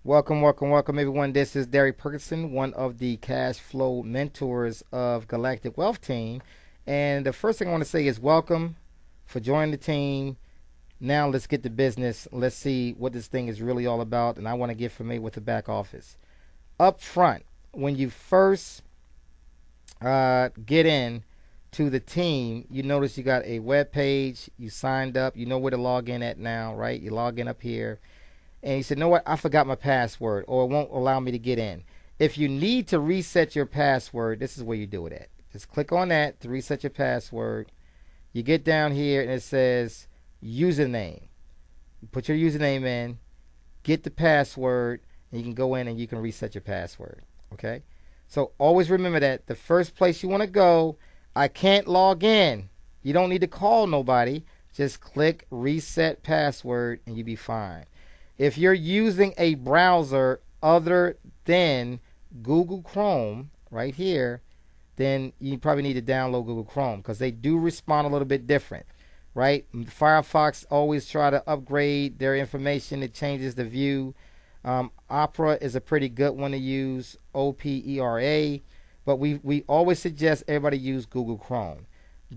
Welcome, welcome, welcome, everyone. This is Derek Perkinson, one of the cash flow mentors of Galactic Wealth Team. And the first thing I want to say is welcome for joining the team. Now let's get to business. Let's see what this thing is really all about. And I want to get familiar with the back office. Up front, when you first get in to the team, you notice you got a web page. You signed up. You know where to log in at now, right? You log in up here. And he said, "No, what? I forgot my password, or it won't allow me to get in." If you need to reset your password, this is where you do it at. Just click on that to reset your password. You get down here and it says username. You put your username in, get the password, and you can go in and you can reset your password. Okay? So always remember that the first place you want to go, I can't log in. You don't need to call nobody. Just click reset password and you'll be fine. If you're using a browser other than Google Chrome right here, then you probably need to download Google Chrome because they do respond a little bit different, right? Firefox always try to upgrade their information. It changes the view. Opera is a pretty good one to use, OPERA, but we always suggest everybody use Google Chrome.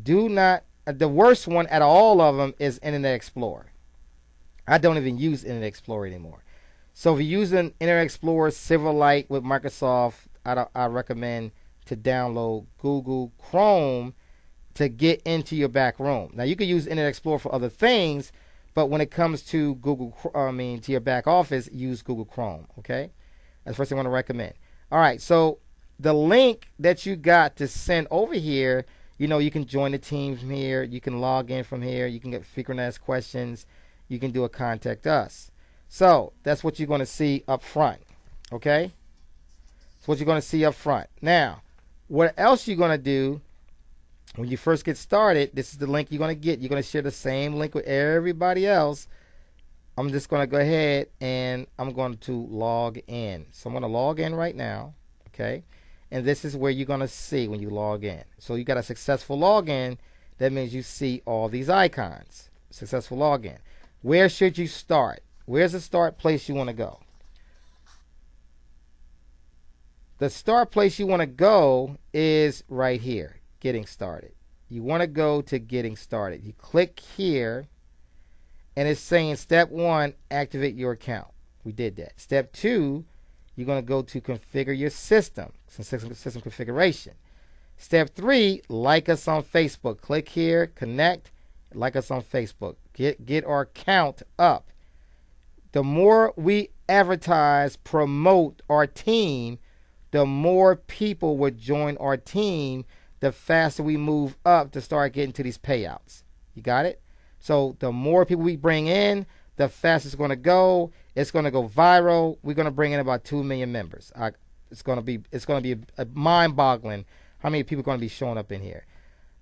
Do not, the worst one out of all of them is Internet Explorer. I don't even use Internet Explorer anymore. So if you're using Internet Explorer Silverlight with Microsoft, I recommend to download Google Chrome to get into your back room. Now you can use Internet Explorer for other things, but when it comes to to your back office, use Google Chrome. Okay, that's the first thing I want to recommend. All right, so the link that you got to send over here, you can join the team from here. You can log in from here. You can get frequent asked questions. You can do a contact us. So that's what you're going to see up front. Okay? That's what you're going to see up front. Now, what else you're going to do when you first get started, this is the link you're going to get. You're going to share the same link with everybody else. I'm just going to go ahead and I'm going to log in. So I'm going to log in right now. Okay? And this is where you're going to see when you log in. So you got a successful login. That means you see all these icons. Successful login. Where should you start? Where's the start place you want to go? The start place you want to go is right here, getting started. You want to go to getting started. You click here, and it's saying step 1, activate your account. We did that. Step 2, you're going to go to configure your system configuration. Step 3, like us on Facebook. Click here, connect, like us on Facebook. Get our count up. The more we advertise, promote our team, the more people will join our team, the faster we move up to start getting to these payouts. You got it? So the more people we bring in, the faster it's going to go. It's going to go viral. We're going to bring in about 2 million members. It's going to be mind-boggling how many people are going to be showing up in here.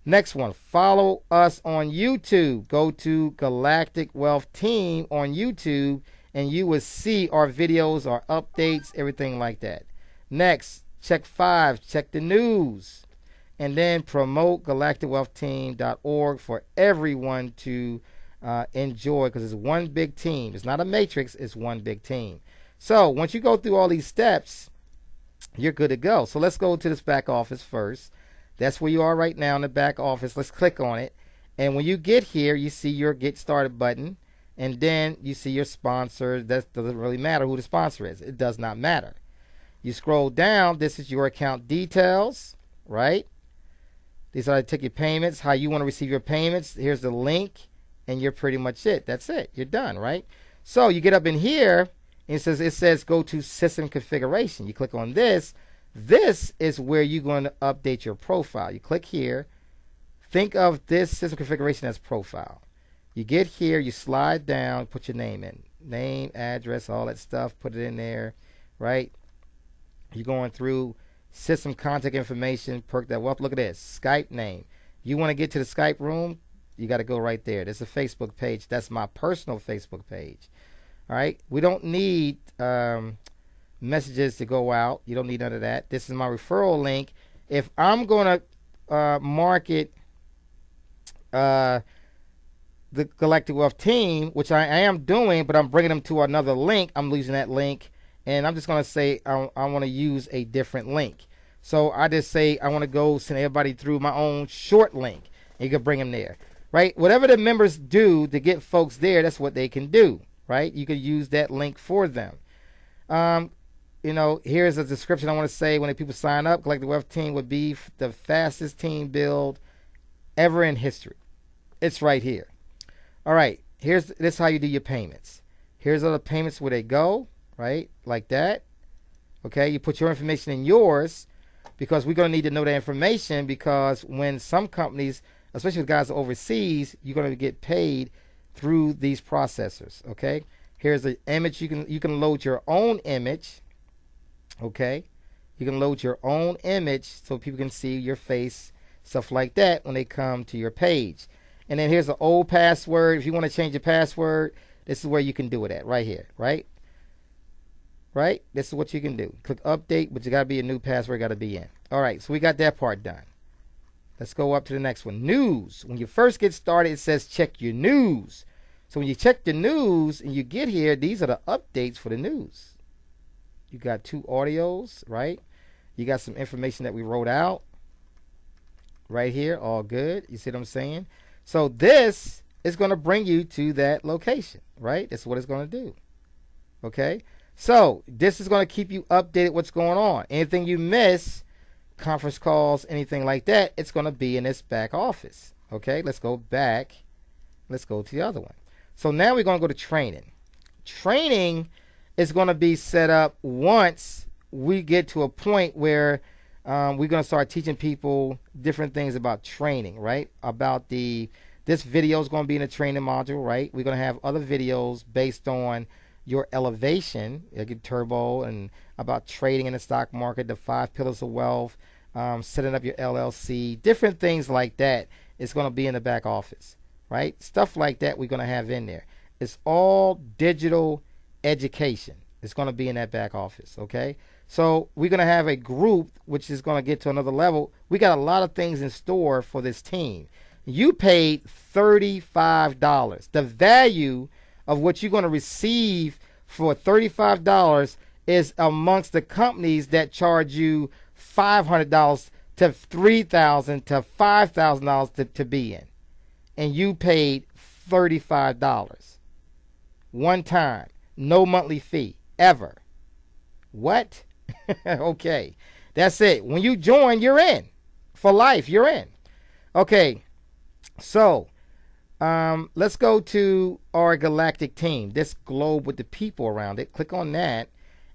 Next one, follow us on YouTube. Go to Galactic Wealth Team on YouTube, and you will see our videos, our updates, everything like that. Next, check 5, check the news, and then promote galacticwealthteam.org for everyone to enjoy, because it's one big team. It's not a matrix, it's one big team. So once you go through all these steps, you're good to go. So let's go to this back office first. That's where you are right now in the back office. Let's click on it. And when you get here, you see your Get Started button. And then you see your sponsor. That doesn't really matter who the sponsor is. It does not matter. You scroll down. This is your account details, right? These are how to take your payments, how you want to receive your payments. Here's the link. And you're pretty much it. That's it. You're done, right? So you get up in here. And it says go to system configuration. You click on this. This is where you're going to update your profile. You click here. Think of this system configuration as profile. You get here, you slide down, put your name in. Name, address, all that stuff, put it in there, right? You're going through system contact information, perk that wealth. Look at this, Skype name. You want to get to the Skype room, you got to go right there. There's a Facebook page. That's my personal Facebook page. All right? We don't need messages to go out. You don't need none of that. This is my referral link. If I'm going to market the Galactic Wealth Team, which I am doing, but I'm bringing them to another link, I'm using that link, and I'm just going to say I want to use a different link. So I just say I want to go send everybody through my own short link. And you can bring them there, right? Whatever the members do to get folks there, that's what they can do, right? You could use that link for them. You know, here's a description I want to say when the people sign up. Galactic Wealth Team would be the fastest team build ever in history. It's right here. All right, this is how you do your payments. Here's all the payments where they go, right? Like that. Okay, you put your information in yours because we're going to need to know that information because when some companies, especially with guys overseas, you're going to get paid through these processors, okay? Here's the image. You can load your own image, okay? You can load your own image so people can see your face, stuff like that when they come to your page. And then here's the old password. If you want to change your password, this is where you can do it at, right here, right? Right? This is what you can do. Click update, but you got to be a new password, got to be in. All right, so we got that part done. Let's go up to the next one. News. When you first get started, it says check your news. So when you check the news and you get here, these are the updates for the news. You got 2 audios, right? You got some information that we wrote out right here. All good. You see what I'm saying? So this is going to bring you to that location, right? That's what it's going to do. Okay? So this is going to keep you updated what's going on. Anything you miss, conference calls, anything like that, it's going to be in this back office. Okay, let's go back. Let's go to the other one. So now we're going to go to training. Training is going to be set up once we get to a point where we're going to start teaching people different things about training, right? About this video is going to be in the training module, right? We're going to have other videos based on your elevation, like turbo, and about trading in the stock market, the 5 pillars of wealth, setting up your LLC, different things like that is going to be in the back office, right? Stuff like that we're going to have in there. It's all digital education. It's going to be in that back office, okay? So we're going to have a group which is going to get to another level. We got a lot of things in store for this team. You paid $35. The value of what you're going to receive for $35 is amongst the companies that charge you $500 to $3,000 to $5,000 to be in. And you paid $35. One time. No monthly fee. Ever. What? Okay. That's it. When you join, you're in. For life, you're in. Okay. So, let's go to our galactic team, this globe with the people around it. Click on that.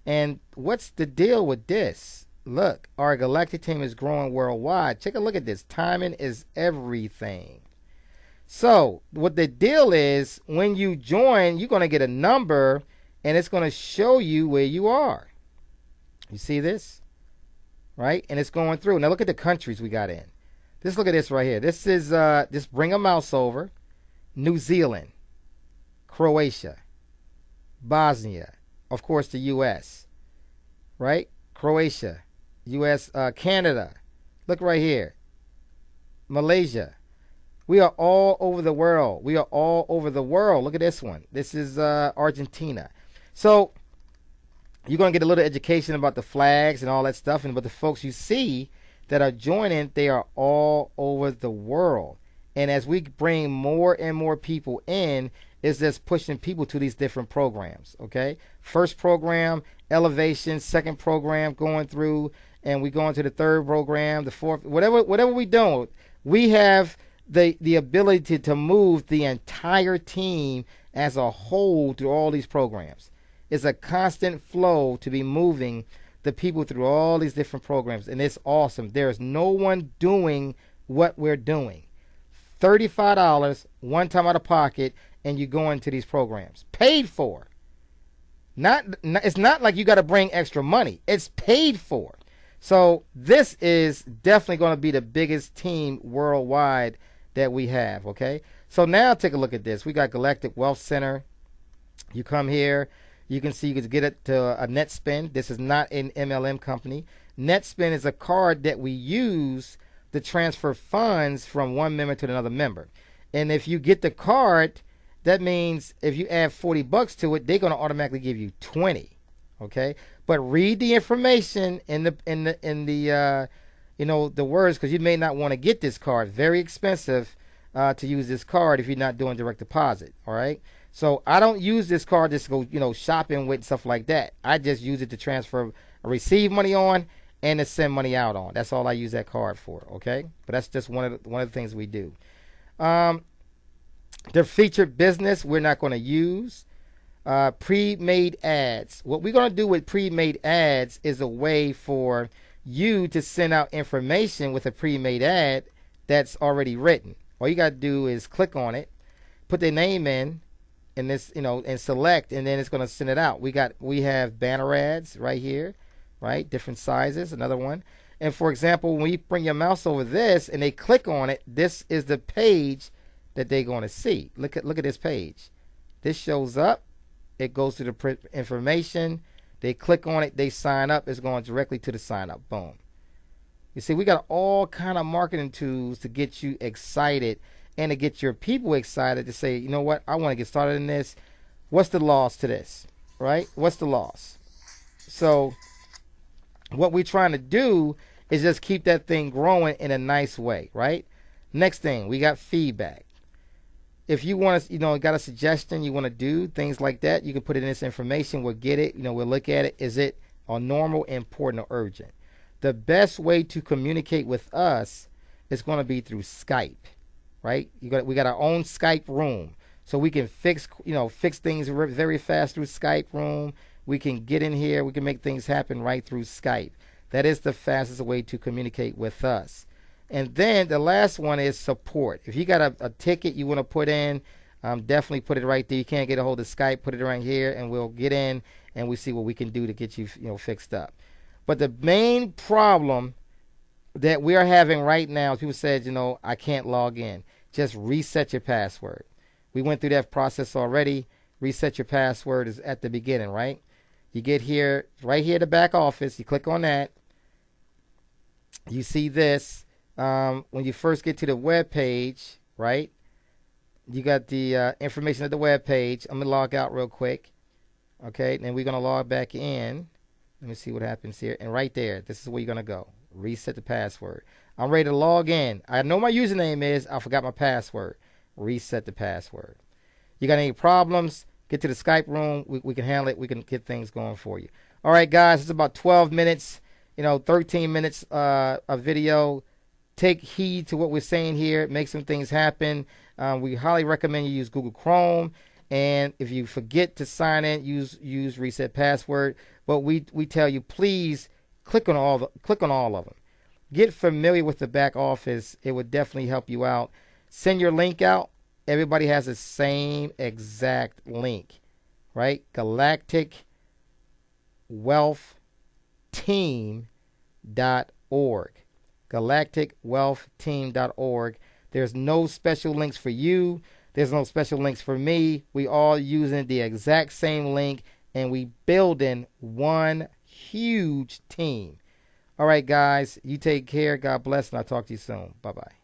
And what's the deal with this? Look, our galactic team is growing worldwide. Take a look at this. Timing is everything. So what the deal is, when you join, you're going to get a number and it's going to show you where you are. You see this? Right? And it's going through. Now look at the countries we got in. Just look at this right here. This is, just bring a mouse over. New Zealand, Croatia, Bosnia, of course the U.S., right? Croatia, U.S., Canada. Look right here. Malaysia. We are all over the world. We are all over the world. Look at this one. This is Argentina. So you're going to get a little education about the flags and all that stuff. But the folks you see that are joining, they are all over the world. And as we bring more and more people in, it's just pushing people to these different programs, okay? First program, elevation. Second program, going through. And we go into the third program, the fourth, whatever we do. We have the ability to move the entire team as a whole through all these programs. It's a constant flow to be moving the people through all these different programs. And it's awesome. There's no one doing what we're doing. $35 one time out of pocket and you go into these programs. Paid for. It's not like you got to bring extra money. It's paid for. So this is definitely going to be the biggest team worldwide that we have, okay? So now take a look at this. We got Galactic Wealth Center. You come here. You can see you can get it to a net spin. This is not an MLM company. Net spin is a card that we use to transfer funds from one member to another member. And if you get the card, that means if you add $40 to it, they're going to automatically give you 20. Okay, but read the information the words, because you may not want to get this card. Very expensive to use this card if you're not doing direct deposit. All right. So I don't use this card just to go shopping with, stuff like that. I just use it to transfer, receive money on, and to send money out on. That's all I use that card for. Okay. But that's just one of the things we do. The featured business we're not going to use. Pre-made ads. What we're going to do with pre-made ads is a way for you to send out information with a pre-made ad that's already written. All you got to do is click on it, put their name in this, and select, and then it's going to send it out. We have banner ads right here, right? Different sizes, another one. And for example, when you bring your mouse over this and they click on it, this is the page that they're going to see. Look at this page. This shows up. It goes to the information. They click on it. They sign up. It's going directly to the sign up. Boom. You see, we got all kind of marketing tools to get you excited and to get your people excited to say, you know what, I want to get started in this. What's the loss to this, right? What's the loss? So what we're trying to do is just keep that thing growing in a nice way, right? Next thing, we got feedback. If you want to, got a suggestion, you want to do things like that, you can put it in this information. We'll get it. We'll look at it. Is it on normal, important, or urgent? The best way to communicate with us is going to be through Skype, right? We got our own Skype room, so we can fix things very fast through Skype room. We can get in here. We can make things happen right through Skype. That is the fastest way to communicate with us. And then the last one is support. If you got a ticket you want to put in, definitely put it right there. You can't get a hold of Skype, put it right here, and we'll get in and we see what we can do to get you, fixed up. But the main problem that we are having right now is people said, I can't log in. Just reset your password. We went through that process already. Reset your password is at the beginning, right? You get here, right here, the back office. You click on that. You see this. When you first get to the web page, right, you got the information at the web page. I'm going to log out real quick. Okay, then we're going to log back in. Let me see what happens here. And right there, this is where you're going to go. Reset the password. I'm ready to log in. I know my username is. I forgot my password. Reset the password. You got any problems? Get to the Skype room. We can handle it. We can get things going for you. All right, guys, it's about 12 minutes, 13 minutes of video. Take heed to what we're saying here. Make some things happen. We highly recommend you use Google Chrome. And if you forget to sign in, use reset password. But we tell you, please click on all of them. Get familiar with the back office. It would definitely help you out. Send your link out. Everybody has the same exact link, right? Galactic Wealth Team.org. GalacticWealthTeam.org. There's no special links for you. There's no special links for me. We all using the exact same link, and we building one huge team. All right, guys, you take care. God bless, and I'll talk to you soon. Bye-bye.